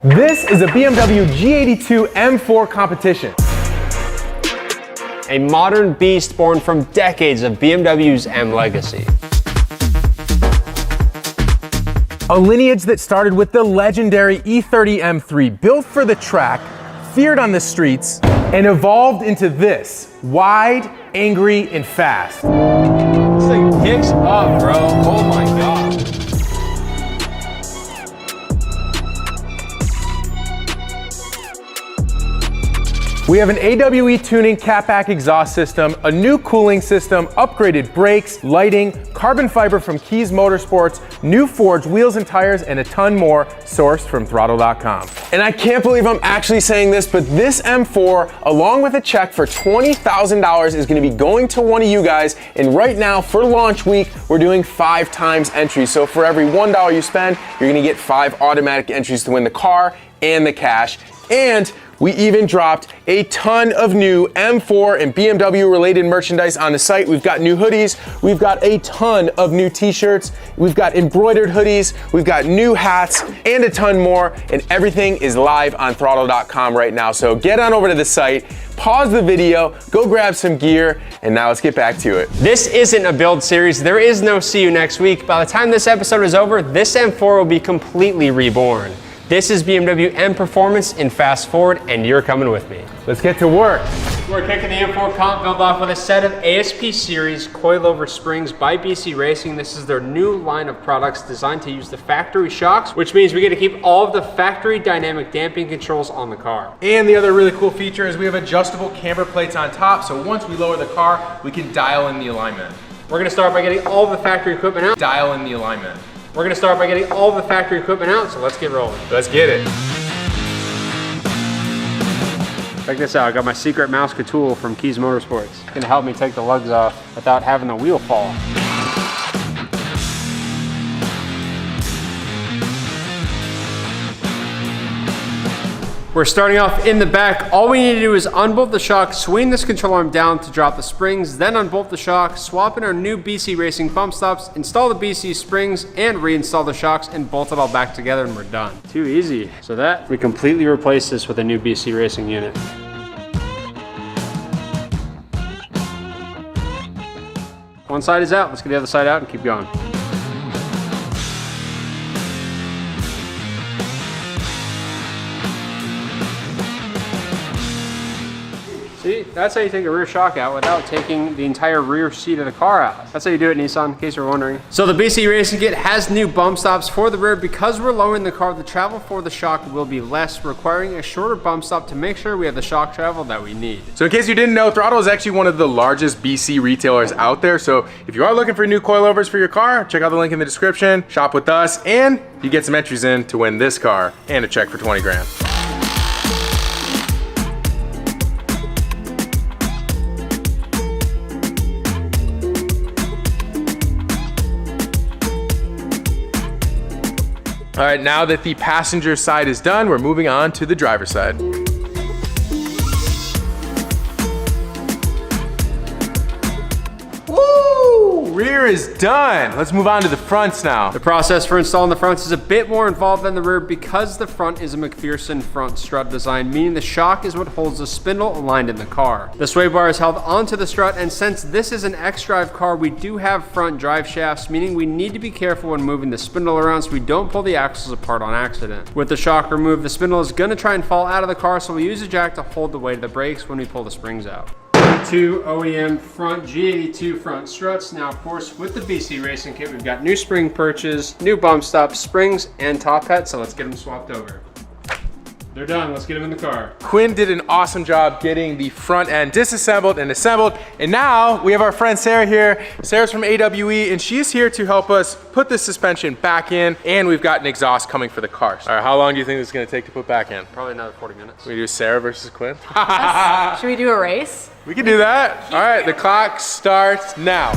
This is a BMW G82 M4 competition. A modern beast born from decades of BMW's M legacy. A lineage that started with the legendary E30 M3, built for the track, feared on the streets, and evolved into this, wide, angry, and fast. This thing kicks up, bro. Oh my God. We have an AWE tuning catback exhaust system, a new cooling system, upgraded brakes, lighting, carbon fiber from Keys Motorsports, new forged wheels and tires, and a ton more sourced from throtl.com. And I can't believe I'm actually saying this, but this M4, along with a check for $20,000, is gonna be going to one of you guys. And right now, for launch week, we're doing 5 times entries. So for every $1 you spend, you're gonna get 5 automatic entries to win the car and the cash. And we even dropped a ton of new M4 and BMW related merchandise on the site. We've got new hoodies, we've got a ton of new t-shirts, we've got embroidered hoodies, we've got new hats, and a ton more, and everything is live on throtl.com right now. So get on over to the site, pause the video, go grab some gear, and now let's get back to it. This isn't a build series. There is no see you next week. By the time this episode is over, this M4 will be completely reborn. This is BMW M Performance in Fast Forward, and you're coming with me. Let's get to work. We're kicking the M4 comp build off with a set of ASP Series coilover springs by BC Racing. This is their new line of products designed to use the factory shocks, which means we get to keep all of the factory dynamic damping controls on the car. And the other really cool feature is we have adjustable camber plates on top, so once we lower the car, we can dial in the alignment. We're gonna start by getting all of the factory equipment out. Dial in the alignment. We're gonna start by getting all the factory equipment out, so let's get rolling. Let's get it. Check this out, I got my secret mouse tool from Keys Motorsports. It's gonna help me take the lugs off without having the wheel fall. We're starting off in the back. All we need to do is unbolt the shock, swing this control arm down to drop the springs, then unbolt the shock, swap in our new BC Racing bump stops, install the BC springs, and reinstall the shocks and bolt it all back together, and we're done. Too easy. So that, we completely replaced this with a new BC Racing unit. One side is out, let's get the other side out and keep going. See, that's how you take a rear shock out without taking the entire rear seat of the car out. That's how you do it, Nissan, in case you're wondering. So the BC Racing Kit has new bump stops for the rear. Because we're lowering the car, the travel for the shock will be less, requiring a shorter bump stop to make sure we have the shock travel that we need. So in case you didn't know, Throtl is actually one of the largest BC retailers out there. So if you are looking for new coilovers for your car, check out the link in the description, shop with us, and you get some entries in to win this car and a check for 20 grand. All right, now that the passenger side is done, we're moving on to the driver's side. Woo! Rear is done. Let's move on to the fronts now. The process for installing the fronts is a bit more involved than the rear because the front is a McPherson front strut design, meaning the shock is what holds the spindle aligned in the car. The sway bar is held onto the strut, and since this is an X-Drive car, we do have front drive shafts, meaning we need to be careful when moving the spindle around so we don't pull the axles apart on accident. With the shock removed, the spindle is gonna try and fall out of the car, so we use a jack to hold the weight of the brakes when we pull the springs out. Two OEM front G82 front struts. Now, of course, with the BC Racing Kit, we've got new spring perches, new bump stops, springs, and top hat, so let's get them swapped over. They're done, let's get them in the car. Quinn did an awesome job getting the front end disassembled and assembled. And now we have our friend Sarah here. Sarah's from AWE, and she's here to help us put the suspension back in, and we've got an exhaust coming for the car. All right, how long do you think this is gonna take to put back in? Probably another 40 minutes. We do Sarah versus Quinn? Should we do a race? We can do that. All right, the clock starts now.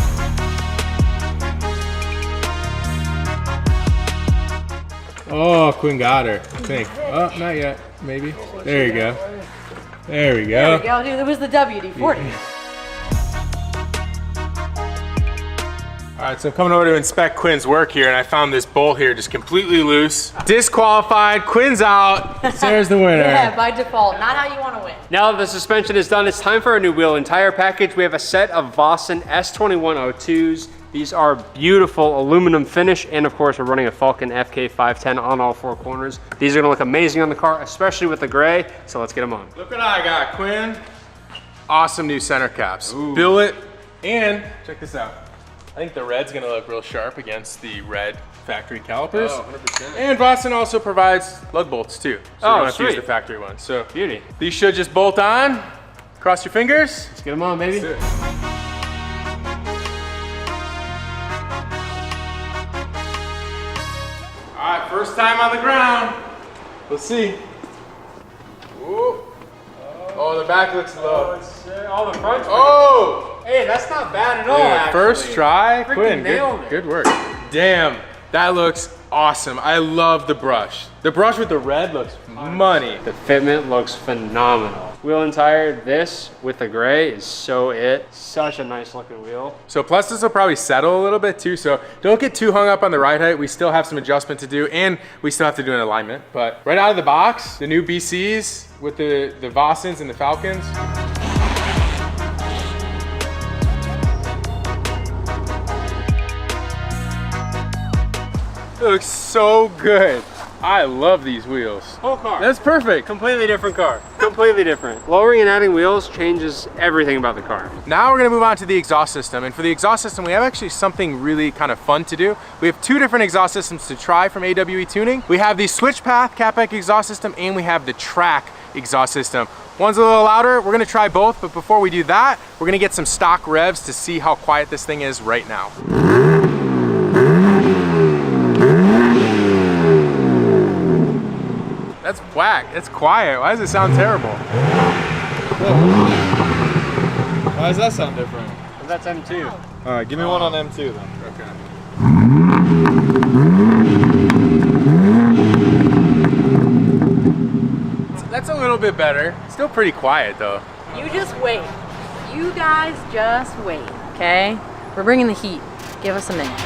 Oh, Quinn got her, I think. Oh, not yet, maybe. There you go. There we go. There we go, dude, it was the WD-40. All right, so I'm coming over to inspect Quinn's work here, and I found this bolt here just completely loose. Disqualified, Quinn's out. Sarah's the winner. Yeah, by default. Not how you want to win. Now that the suspension is done, it's time for a new wheel and tire package. We have a set of Vossen S2102s. These are beautiful aluminum finish, and of course we're running a Falcon FK510 on all four corners. These are gonna look amazing on the car, especially with the gray, so let's get them on. Look what I got, Quinn. Awesome new center caps. Billet, and check this out. I think the red's gonna look real sharp against the red factory calipers. Oh, 100%. And Vossen also provides lug bolts too. So you don't have to use sweet. the factory ones. So Beauty. these should just bolt on. Cross your fingers. Let's get them on, baby. That's it. All right, first time on the ground. Let's see. Ooh. Oh, the back looks low. All the front. Oh! Hey, that's not bad at all, Dude, actually. first try, Freaking Quinn, nailed it. good work. Damn, that looks awesome. I love the brush. The brush with the red looks money. The fitment looks phenomenal. Wheel and tire, this with the gray is so it. Such a nice looking wheel. So plus this will probably settle a little bit too, so don't get too hung up on the ride height. We still have some adjustment to do, and we still have to do an alignment. But right out of the box, the new BCs with the Vossens and the Falcons. It looks so good. I love these wheels. Whole car. That's perfect. Completely different car. Completely different. Lowering and adding wheels changes everything about the car. Now we're gonna move on to the exhaust system. And for the exhaust system, we have actually something really kind of fun to do. We have two different exhaust systems to try from AWE Tuning. We have the switch path CapEx exhaust system, and we have the track exhaust system. One's a little louder. We're gonna try both, but before we do that, we're gonna get some stock revs to see how quiet this thing is right now. That's whack, that's quiet. Why does it sound terrible? Why does that sound different? That's M2. All right, give me one on M2 then. Okay. That's a little bit better. Still pretty quiet though. You just wait. You guys just wait, okay? We're bringing the heat. Give us a minute.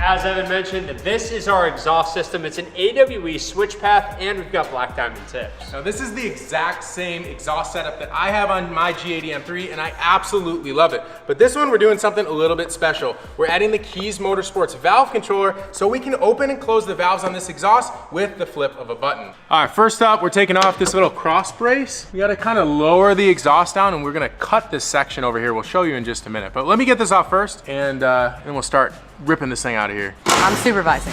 As Evan mentioned, this is our exhaust system. It's an AWE switch path, and we've got black diamond tips. Now this is the exact same exhaust setup that I have on my G80 M3, and I absolutely love it. But this one, we're doing something a little bit special. We're adding the Keys Motorsports valve controller so we can open and close the valves on this exhaust with the flip of a button. All right, first up, we're taking off this little cross brace. We gotta kind of lower the exhaust down, and we're gonna cut this section over here. We'll show you in just a minute. But let me get this off first, and then we'll start ripping this thing out of here. I'm supervising.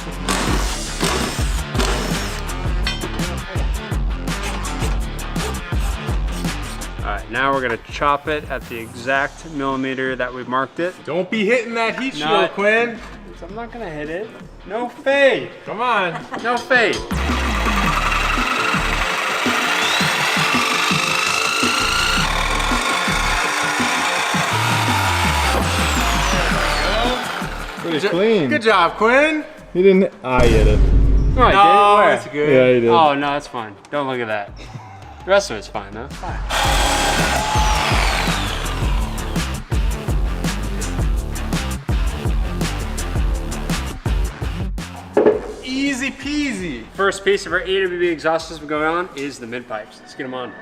All right, now we're gonna chop it at the exact millimeter that we've marked it. Don't be hitting that heat shield, Not- Quinn. I'm not gonna hit it. No fade. Come on. No fade. Pretty clean. Good job, Quinn. He didn't. I hit it. No, I No, did. Where? it's good. Yeah, he did. Oh no, it's fine. Don't look at that. The rest of it's fine though. Easy peasy. First piece of our AWB exhaust system going on is the mid pipes. Let's get them on.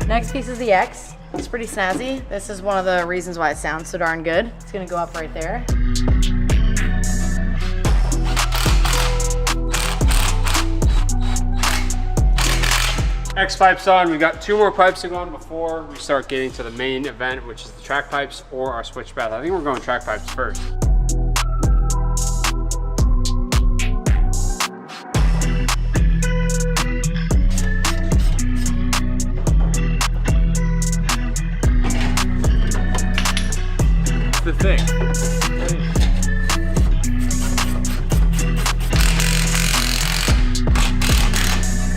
Next piece is the X. It's pretty snazzy. This is one of the reasons why it sounds so darn good. It's gonna go up right there. X pipes on. We've got two more pipes to go on before we start getting to the main event, which is the track pipes or our switch path. I think we're going track pipes first. The thing.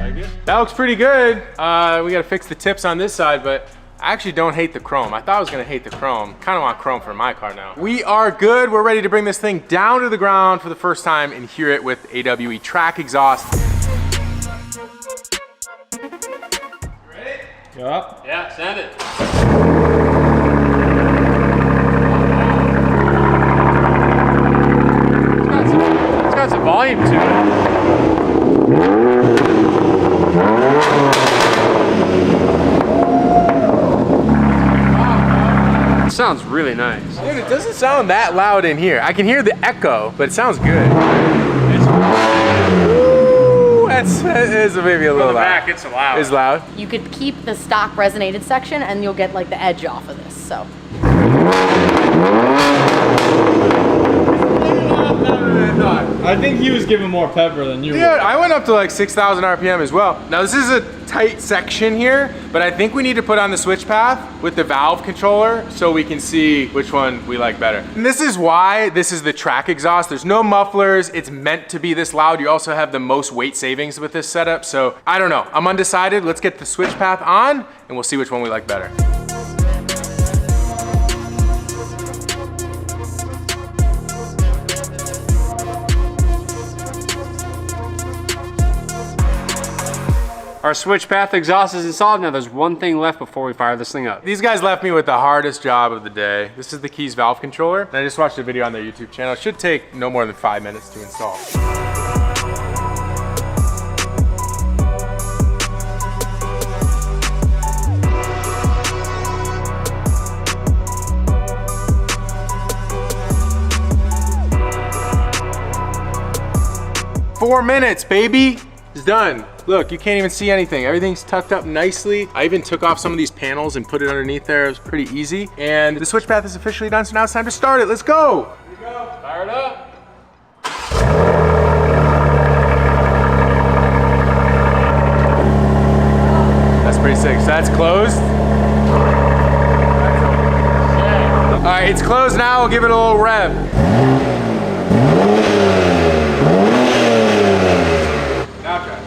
Like it? That looks pretty good. We gotta fix the tips on this side, but I actually don't hate the chrome. I thought I was gonna hate the chrome. Kind of want chrome for my car now. We are good. We're ready to bring this thing down to the ground for the first time and hear it with AWE track exhaust. Ready? Yup. Yeah, send it. It's got some volume to it. It sounds really nice. Dude, it doesn't sound that loud in here. I can hear the echo, but it sounds good. That is maybe a little loud. Back, it's loud. It's loud. You could keep the stock resonated section and you'll get like the edge off of this, so. I think he was giving more pepper than you Dude, were. I went up to like 6,000 RPM as well. Now this is a tight section here, but I think we need to put on the switch path with the valve controller so we can see which one we like better. And this is why this is the track exhaust. There's no mufflers. It's meant to be this loud. You also have the most weight savings with this setup. So I don't know, I'm undecided. Let's get the switch path on and we'll see which one we like better. Our switch path exhaust is installed. Now there's one thing left before we fire this thing up. These guys left me with the hardest job of the day. This is the Keys valve controller. And I just watched a video on their YouTube channel. It should take no more than 5 minutes to install. 4 minutes, baby. It's done. Look, you can't even see anything. Everything's tucked up nicely. I even took off some of these panels and put it underneath there. It was pretty easy. And the switch path is officially done, so now it's time to start it. Let's go. Here we go. Fire it up. That's pretty sick. So that's closed. All right, it's closed now. We'll give it a little rev. Now try.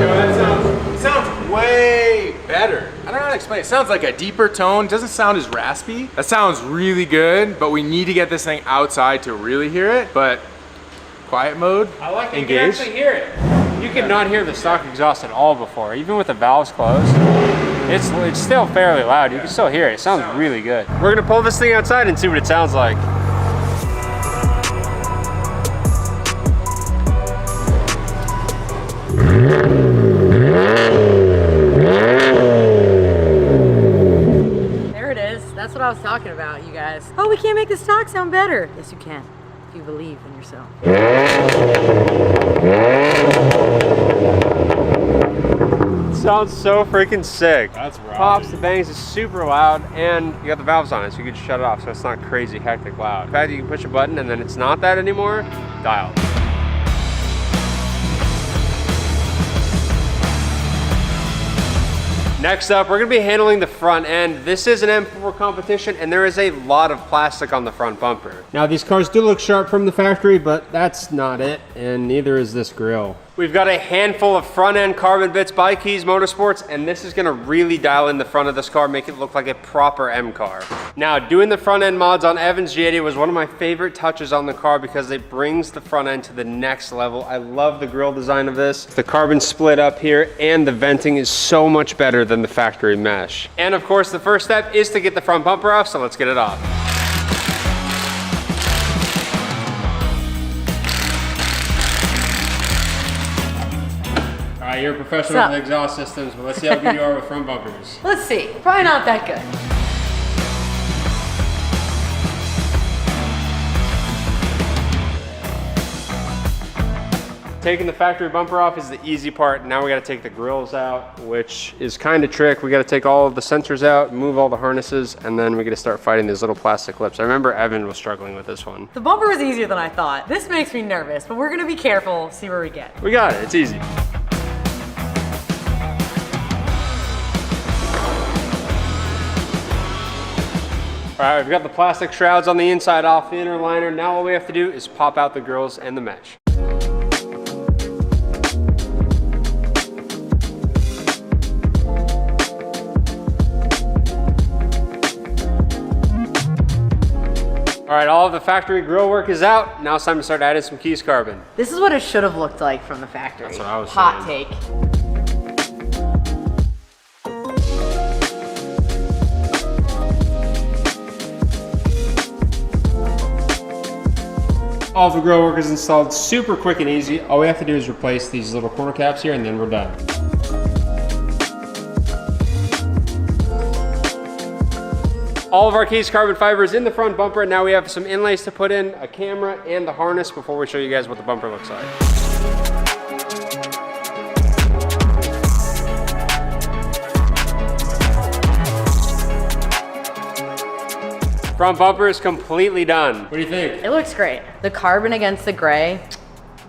That sounds way better. I don't know how to explain it. It sounds like a deeper tone. Doesn't sound as raspy. That sounds really good, but we need to get this thing outside to really hear it. But quiet mode, I like it. engage. You can actually hear it. You could not hear the stock exhaust at all before. Even with the valves closed, it's still fairly loud. You can still hear it. It sounds really good. We're gonna pull this thing outside and see what it sounds like. There it is. That's what I was talking about, you guys. Oh, we can't make the stock sound better. Yes, you can, if you believe in yourself. Sounds so freaking sick. That's right. Pops, the bangs is super loud, and you got the valves on it, so you can just shut it off, so it's not crazy hectic loud. In fact, you can push a button and then it's not that anymore. Dial. Next up, we're gonna be handling the front end. This is an M4 competition, and there is a lot of plastic on the front bumper. Now, these cars do look sharp from the factory, but that's not it, and neither is this grille. We've got a handful of front end carbon bits by Keys Motorsports, and this is gonna really dial in the front of this car, make it look like a proper M car. Now, doing the front end mods on Evan's G80 was one of my favorite touches on the car because it brings the front end to the next level. I love the grille design of this. The carbon split up here, and the venting is so much better than the factory mesh. And of course, the first step is to get the front bumper off, so let's get it off. All right, you're a professional with exhaust systems, but let's see how good you are with front bumpers. Let's see. Probably not that good. Taking the factory bumper off is the easy part. Now we gotta take the grills out, which is kind of trick. We gotta take all of the sensors out, move all the harnesses, and then we gotta start fighting these little plastic clips. I remember Evan was struggling with this one. The bumper was easier than I thought. This makes me nervous, but we're gonna be careful, see where we get. We got it, it's easy. All right, we've got the plastic shrouds on the inside off the inner liner. Now all we have to do is pop out the grills and the mesh. All right, all of the factory grill work is out. Now it's time to start adding some keys carbon. This is what it should have looked like from the factory. That's what I was Hot saying. take. All of the grill work is installed super quick and easy. All we have to do is replace these little corner caps here and then we're done. All of our keys carbon fiber is in the front bumper. Now we have some inlays to put in, a camera, and the harness before we show you guys what the bumper looks like. Front bumper is completely done. What do you think? It looks great. The carbon against the gray,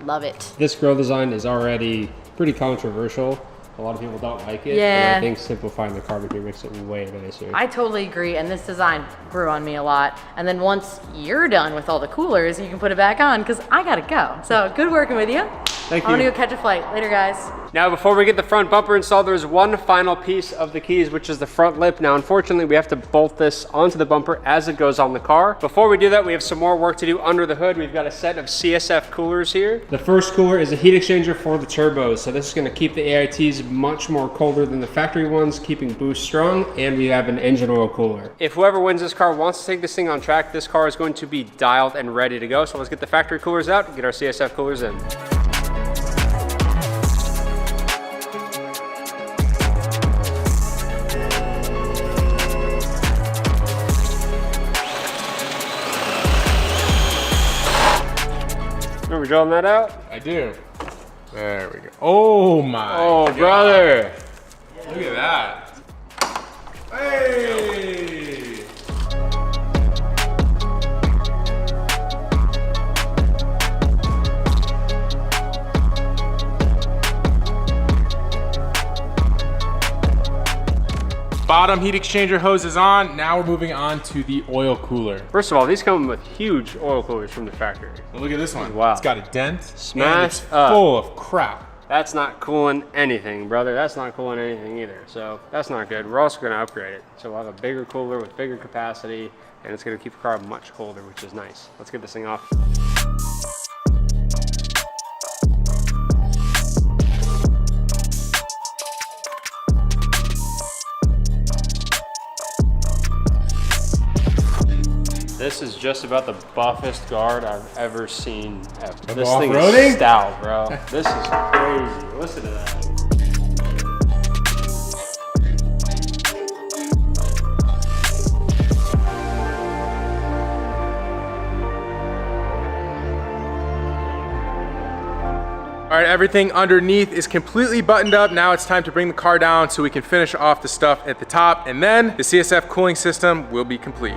love it. This grille design is already pretty controversial. A lot of people don't like it. Yeah. And I think simplifying the carbon here makes it way nicer. I totally agree, and this design grew on me a lot. And then once you're done with all the coolers, you can put it back on, because I gotta go. So good working with you. Thank you. I'm gonna go catch a flight. Later, guys. Now, before we get the front bumper installed, there's one final piece of the keys, which is the front lip. Now, unfortunately, we have to bolt this onto the bumper as it goes on the car. Before we do that, we have some more work to do under the hood. We've got a set of CSF coolers here. The first cooler is a heat exchanger for the turbos. So this is gonna keep the AITs much more colder than the factory ones, keeping boost strong, and we have an engine oil cooler. If whoever wins this car wants to take this thing on track, this car is going to be dialed and ready to go. So let's get the factory coolers out and get our CSF coolers in. Are we drilling that out? I do. There we go. Oh my. Oh, God. brother. Look at that. Hey. Bottom heat exchanger hose is on. Now we're moving on to the oil cooler. First of all, these come with huge oil coolers from the factory. Well, look at this one. Wow. It's got a dent. Smashed and it's up. full of crap. That's not cooling anything, brother. That's not cooling anything either. So that's not good. We're also gonna upgrade it. So we'll have a bigger cooler with bigger capacity, and it's gonna keep the car much colder, which is nice. Let's get this thing off. This is just about the buffest guard I've ever seen ever. This thing off-roading? is stout, bro. This is crazy. Listen to that. All right, everything underneath is completely buttoned up. Now it's time to bring the car down so we can finish off the stuff at the top, and then the CSF cooling system will be complete.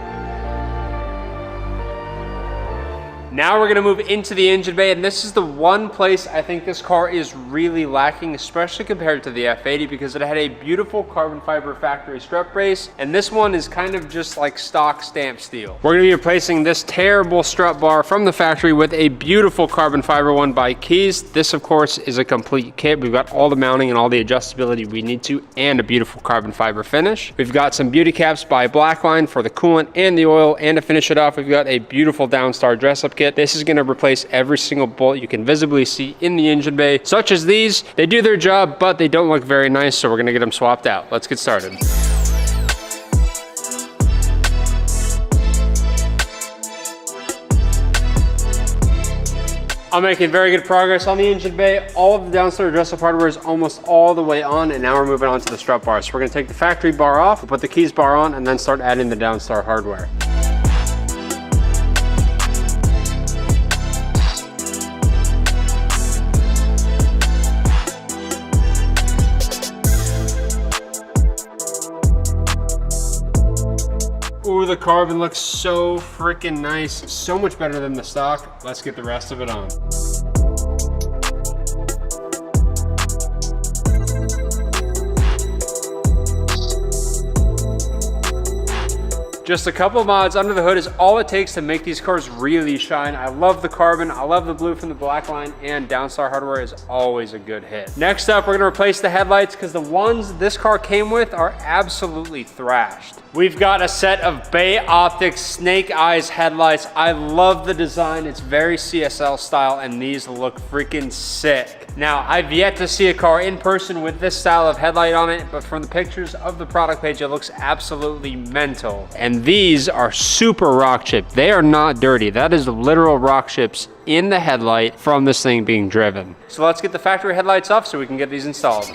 Now we're gonna move into the engine bay, and this is the one place I think this car is really lacking, especially compared to the F80, because it had a beautiful carbon fiber factory strut brace, and this one is kind of just like stock stamp steel. We're gonna be replacing this terrible strut bar from the factory with a beautiful carbon fiber one by Keys. This, of course, is a complete kit. We've got all the mounting and all the adjustability we need to, and a beautiful carbon fiber finish. We've got some beauty caps by Blackline for the coolant and the oil, and to finish it off, we've got a beautiful Downstar dress-up kit. This is going to replace every single bolt you can visibly see in the engine bay, such as these. They do their job, but they don't look very nice, so we're going to get them swapped out. Let's get started. I'm making very good progress on the engine bay. All of the Downstar dress-up hardware is almost all the way on, and now we're moving on to the strut bar. So we're going to take the factory bar off, we'll put the Keys bar on, and then start adding the Downstar hardware. Ooh, the carbon looks so freaking nice. So much better than the stock. Let's get the rest of it on. Just a couple mods under the hood is all it takes to make these cars really shine. I love the carbon, I love the blue from the black line, and Downstar hardware is always a good hit. Next up, we're gonna replace the headlights because the ones this car came with are absolutely thrashed. We've got a set of Bay Optics Snake Eyes headlights. I love the design. It's very CSL style, and these look freaking sick. Now, I've yet to see a car in person with this style of headlight on it, but from the pictures of the product page, it looks absolutely mental. And these are super rock chipped. They are not dirty. That is literal rock chips in the headlight from this thing being driven. So let's get the factory headlights off so we can get these installed.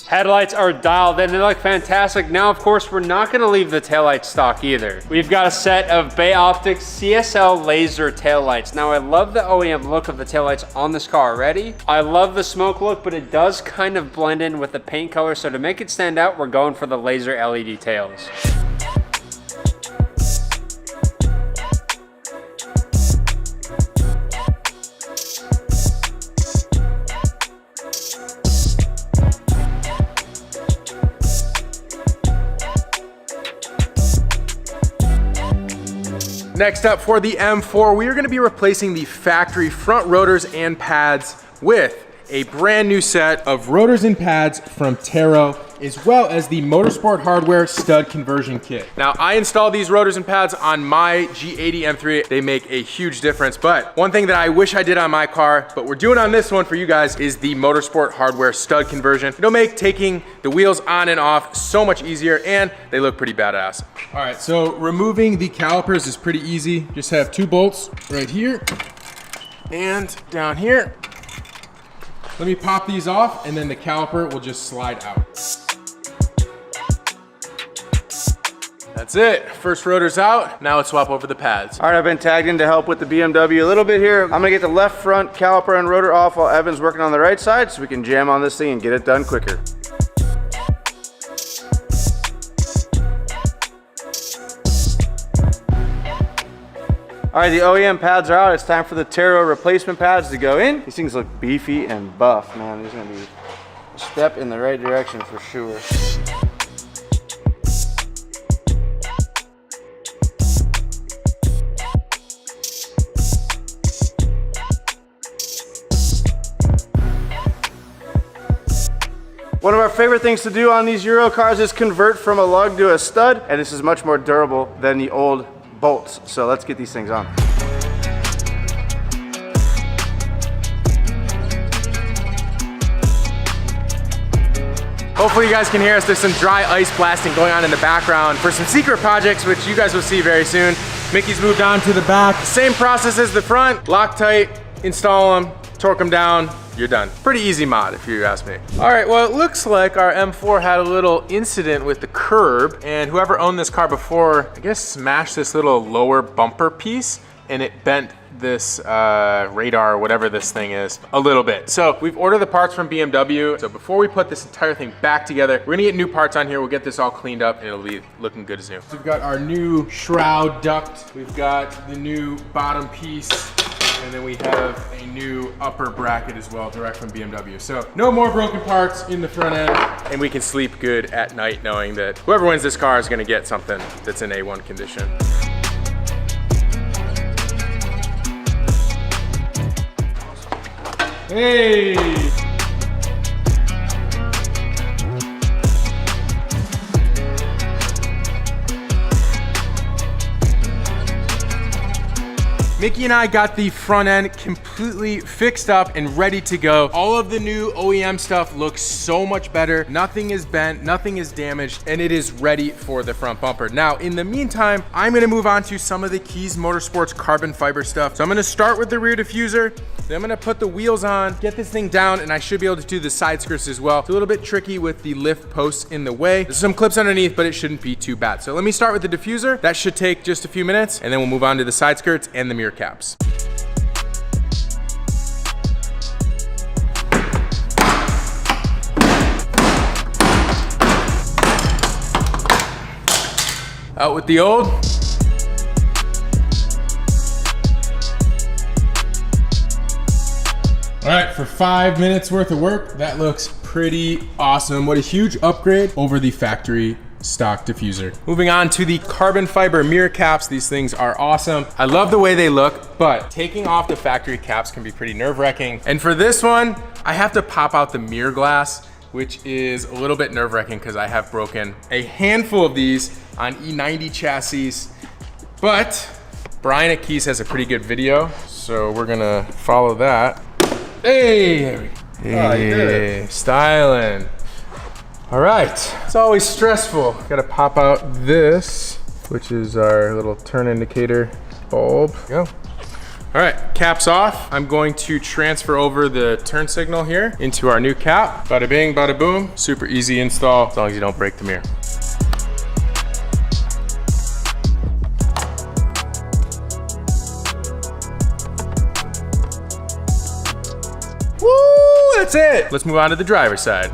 Headlights are dialed in, they look fantastic. Now, of course, we're not gonna leave the taillights stock either. We've got a set of Bay Optics CSL laser taillights. Now, I love the OEM look of the taillights on this car already. I love the smoke look, but it does kind of blend in with the paint color. So to make it stand out, we're going for the laser LED tails. Next up for the M4, we are gonna be replacing the factory front rotors and pads with a brand new set of rotors and pads from Taro, as well as the Motorsport Hardware stud conversion kit. Now, I installed these rotors and pads on my G80 M3. They make a huge difference, but one thing that I wish I did on my car, but we're doing on this one for you guys, is the Motorsport Hardware stud conversion. It'll make taking the wheels on and off so much easier, and they look pretty badass. All right, so removing the calipers is pretty easy. Just have 2 bolts right here and down here. Let me pop these off, and then the caliper will just slide out. That's it. First rotor's out. Now let's swap over the pads. All right, I've been tagged in to help with the BMW a little bit here. I'm gonna get the left front caliper and rotor off while Evan's working on the right side so we can jam on this thing and get it done quicker. All right, the OEM pads are out. It's time for the Taro replacement pads to go in. These things look beefy and buff, man. These are gonna be a step in the right direction for sure. One of our favorite things to do on these Euro cars is convert from a lug to a stud, and this is much more durable than the old bolts. So let's get these things on. Hopefully you guys can hear us. There's some dry ice blasting going on in the background for some secret projects, which you guys will see very soon. Mickey's moved on to the back. Same process as the front. Loctite, install them, torque them down, you're done. Pretty easy mod if you ask me. All right, well, it looks like our M4 had a little incident with the curb, and whoever owned this car before, I guess, smashed this little lower bumper piece, and it bent this radar, or whatever this thing is, a little bit. So we've ordered the parts from BMW. So before we put this entire thing back together, we're gonna get new parts on here. We'll get this all cleaned up and it'll be looking good as new. So we've got our new shroud duct. We've got the new bottom piece. And then we have a new upper bracket as well, direct from BMW. So no more broken parts in the front end, and we can sleep good at night knowing that whoever wins this car is gonna get something that's in A1 condition. Hey! Mickey and I got the front end completely fixed up and ready to go. All of the new OEM stuff looks so much better. Nothing is bent, nothing is damaged, and it is ready for the front bumper. Now, in the meantime, I'm gonna move on to some of the Keys Motorsports carbon fiber stuff. So I'm gonna start with the rear diffuser, then I'm gonna put the wheels on, get this thing down, and I should be able to do the side skirts as well. It's a little bit tricky with the lift posts in the way. There's some clips underneath, but it shouldn't be too bad. So let me start with the diffuser. That should take just a few minutes, and then we'll move on to the side skirts and the mirror caps. Out with the old. All right, for 5 minutes worth of work, that looks pretty awesome. What a huge upgrade over the factory stock diffuser. Moving on to the carbon fiber mirror caps. These things are awesome. I love the way they look, but taking off the factory caps can be pretty nerve-wracking. And for this one, I have to pop out the mirror glass, which is a little bit nerve-wracking because I have broken a handful of these on E90 chassis. But Brian at Keys has a pretty good video, so we're gonna follow that. Hey, there we go. Hey, styling. All right, it's always stressful. Gotta pop out this, which is our little turn indicator bulb. Go. All right, caps off. I'm going to transfer over the turn signal here into our new cap. Bada bing, bada boom. Super easy install, as long as you don't break the mirror. Woo, that's it. Let's move on to the driver's side.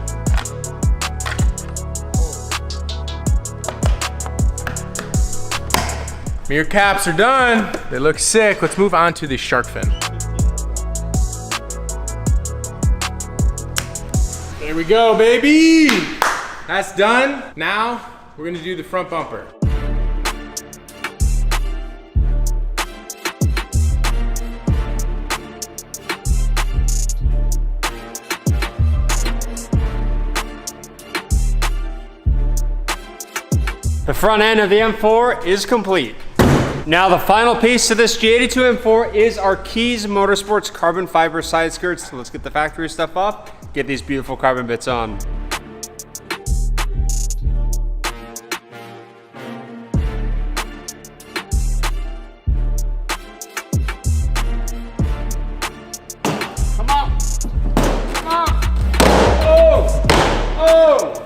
Mirror caps are done. They look sick. Let's move on to the shark fin. There we go, baby. That's done. Now we're gonna do the front bumper. The front end of the M4 is complete. Now the final piece to this G82 M4 is our Keys Motorsports carbon fiber side skirts. So let's get the factory stuff off, get these beautiful carbon bits on. Come on, come on. Oh, oh.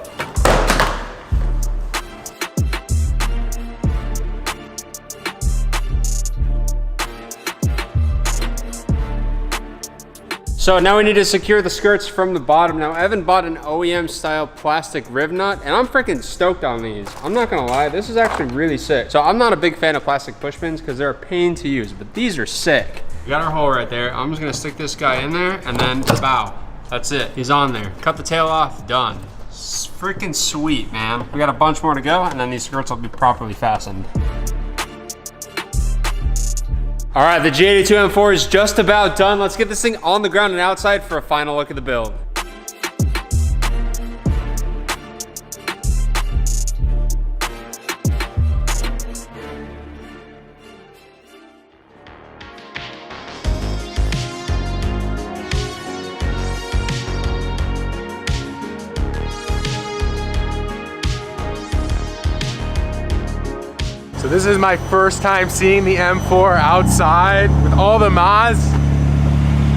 So now we need to secure the skirts from the bottom. Now Evan bought an OEM style plastic riv nut and I'm freaking stoked on these. I'm not gonna lie, this is actually really sick. So I'm not a big fan of plastic push pins because they're a pain to use, but these are sick. We got our hole right there. I'm just gonna stick this guy in there and then bow. That's it, he's on there. Cut the tail off, done. It's freaking sweet, man. We got a bunch more to go and then these skirts will be properly fastened. All right, the G82 M4 is just about done. Let's get this thing on the ground and outside for a final look at the build. So this is my first time seeing the M4 outside with all the mods.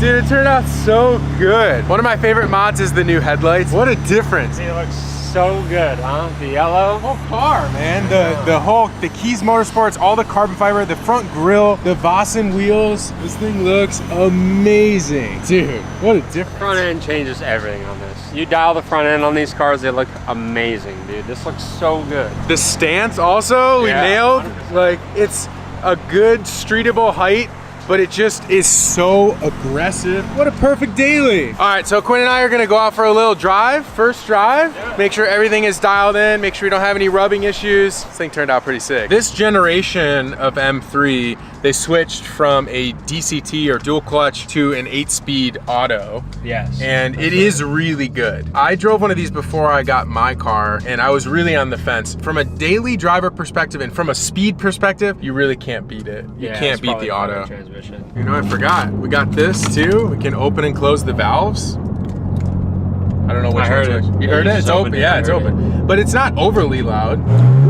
Dude, it turned out so good. One of my favorite mods is the new headlights. What a difference. It looks so good, huh? The yellow. The whole car, man. The Keys Motorsports, all the carbon fiber, the front grille, the Vossen wheels. This thing looks amazing. Dude, what a difference. Front end changes everything on this. You dial the front end on these cars, they look amazing, dude. This looks so good. The stance also, we nailed. 100%. Like, it's a good streetable height, but it just is so aggressive. What a perfect daily. All right, so Quinn and I are gonna go out for a little drive, first drive. Yeah. Make sure everything is dialed in, make sure we don't have any rubbing issues. This thing turned out pretty sick. This generation of M3, they switched from a DCT or dual clutch to an 8-speed auto. Yes. And it is really good. I drove one of these before I got my car and I was really on the fence. From a daily driver perspective and from a speed perspective, you really can't beat it. You can't beat the auto. Transmission. You know, I forgot. We got this too. We can open and close the valves. I don't know which heard it. You heard it? It's open. Yeah, it's open. But it's not overly loud.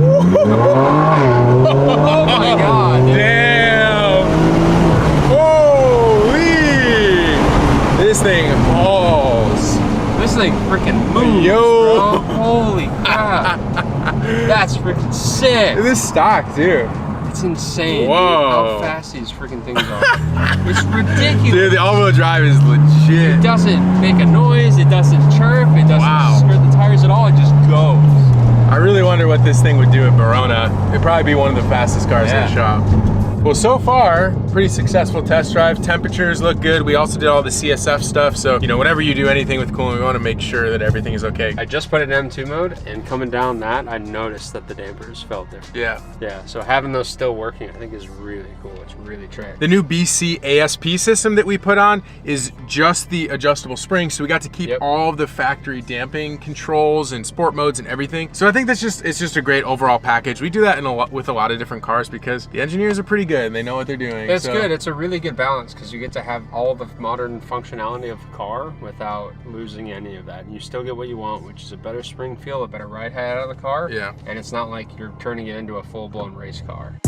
Oh my God. Dude. Damn. Holy. This thing hauls. This thing freaking moves, Yo. bro. Holy crap. That's freaking sick. This is stock, too. It's insane, Whoa. dude, how fast these freaking things are. It's ridiculous. Dude, the all-wheel drive is legit. It doesn't make a noise, it doesn't chirp, it doesn't skirt the tires at all, it just goes. I really wonder what this thing would do at Verona. It'd probably be one of the fastest cars in the shop. Well, so far, pretty successful test drive. Temperatures look good. We also did all the CSF stuff. So, you know, whenever you do anything with cooling, we want to make sure that everything is okay. I just put it in M2 mode, and coming down that, I noticed that the dampers felt different. Yeah. Yeah, so having those still working, I think is really cool. It's really tricky. The new BC ASP system that we put on is just the adjustable springs. So we got to keep all of the factory damping controls and sport modes and everything. So I think it's just a great overall package. We do that with a lot of different cars because the engineers are pretty good and they know what they're doing. It's good. It's a really good balance because you get to have all the modern functionality of the car without losing any of that. And you still get what you want, which is a better spring feel, a better ride height out of the car. Yeah. And it's not like you're turning it into a full-blown race car.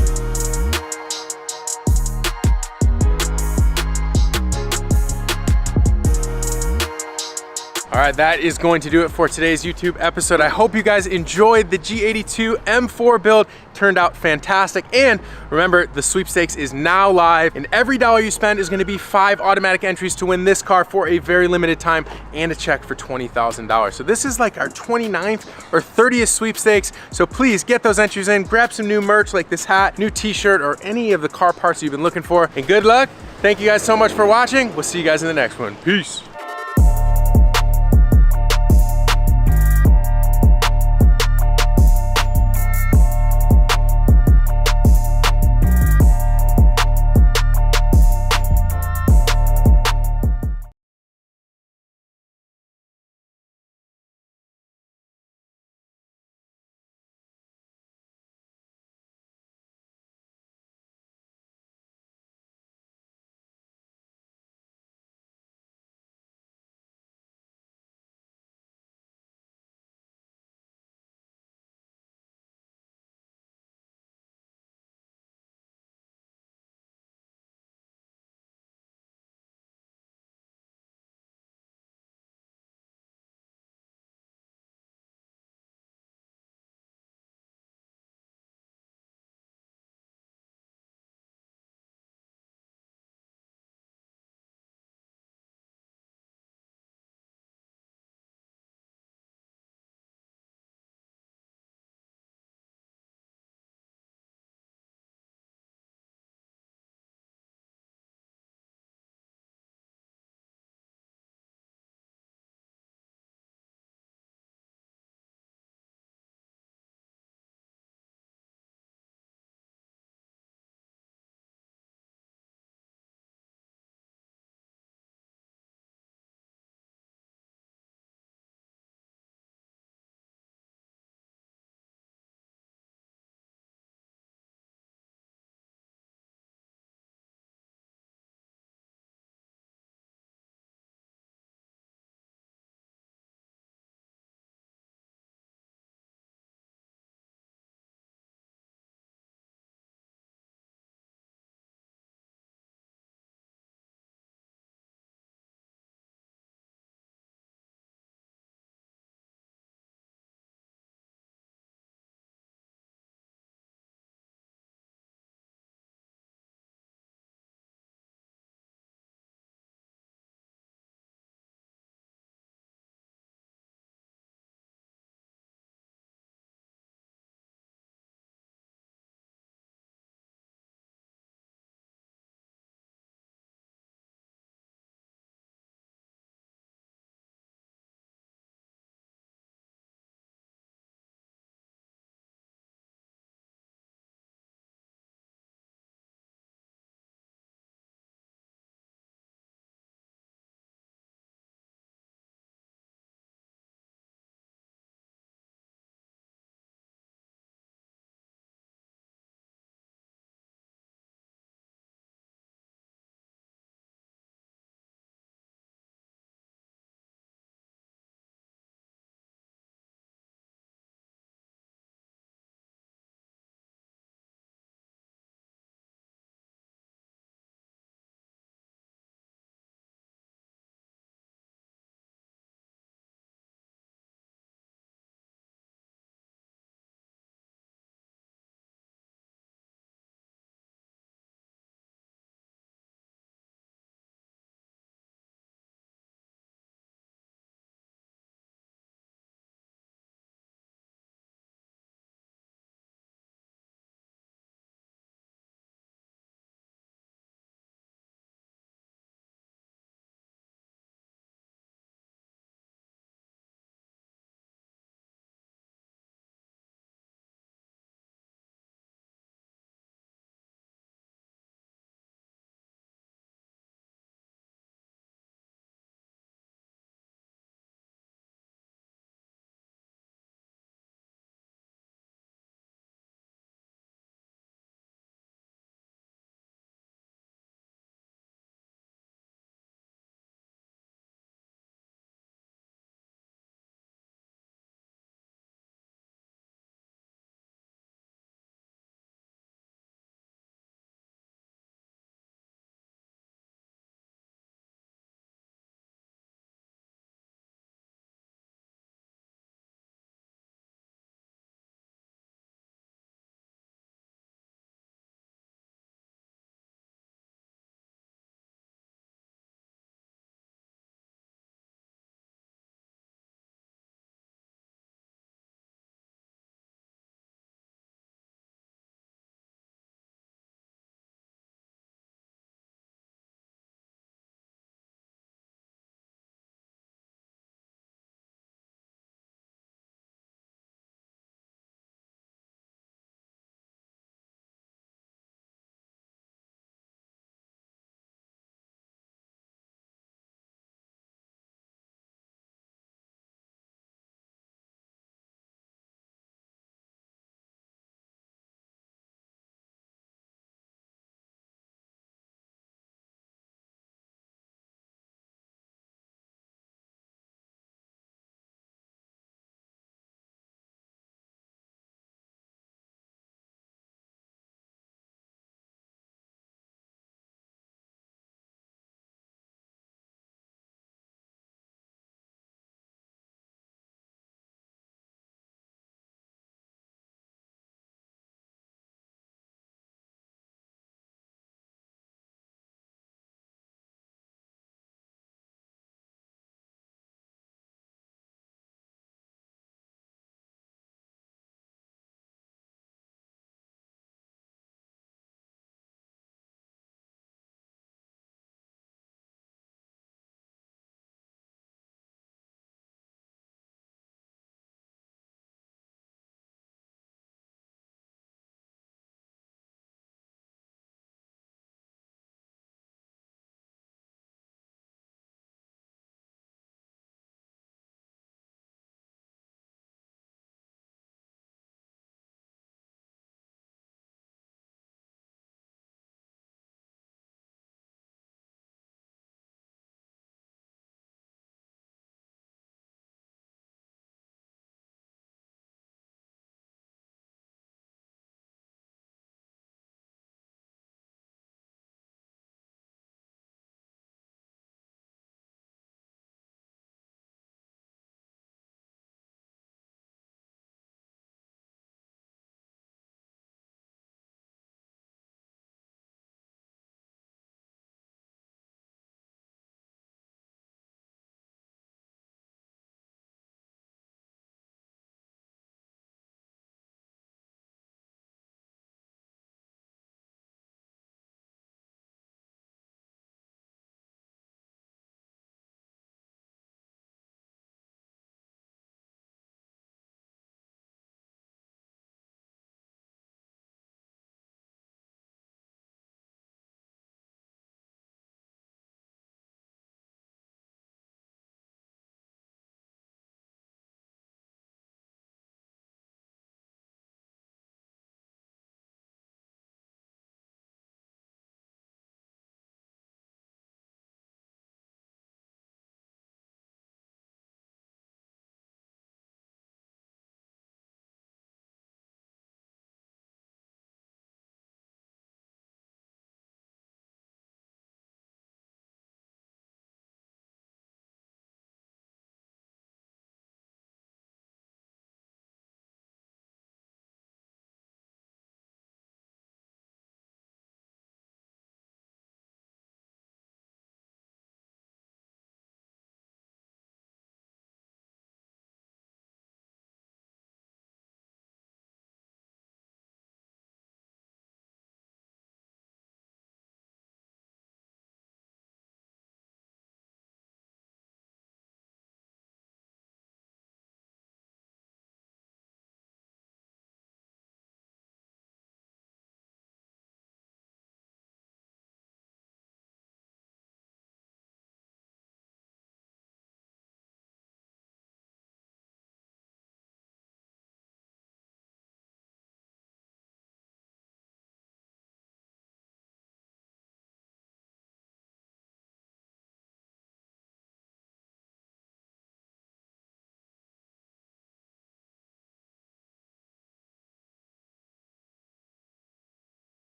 All right, that is going to do it for today's YouTube episode. I hope you guys enjoyed the G82 M4 build. Turned out fantastic. And remember, the sweepstakes is now live, and every dollar you spend is gonna be 5 automatic entries to win this car for a very limited time and a check for $20,000. So this is like our 29th or 30th sweepstakes. So please get those entries in, grab some new merch like this hat, new t-shirt, or any of the car parts you've been looking for. And good luck. Thank you guys so much for watching. We'll see you guys in the next one. Peace.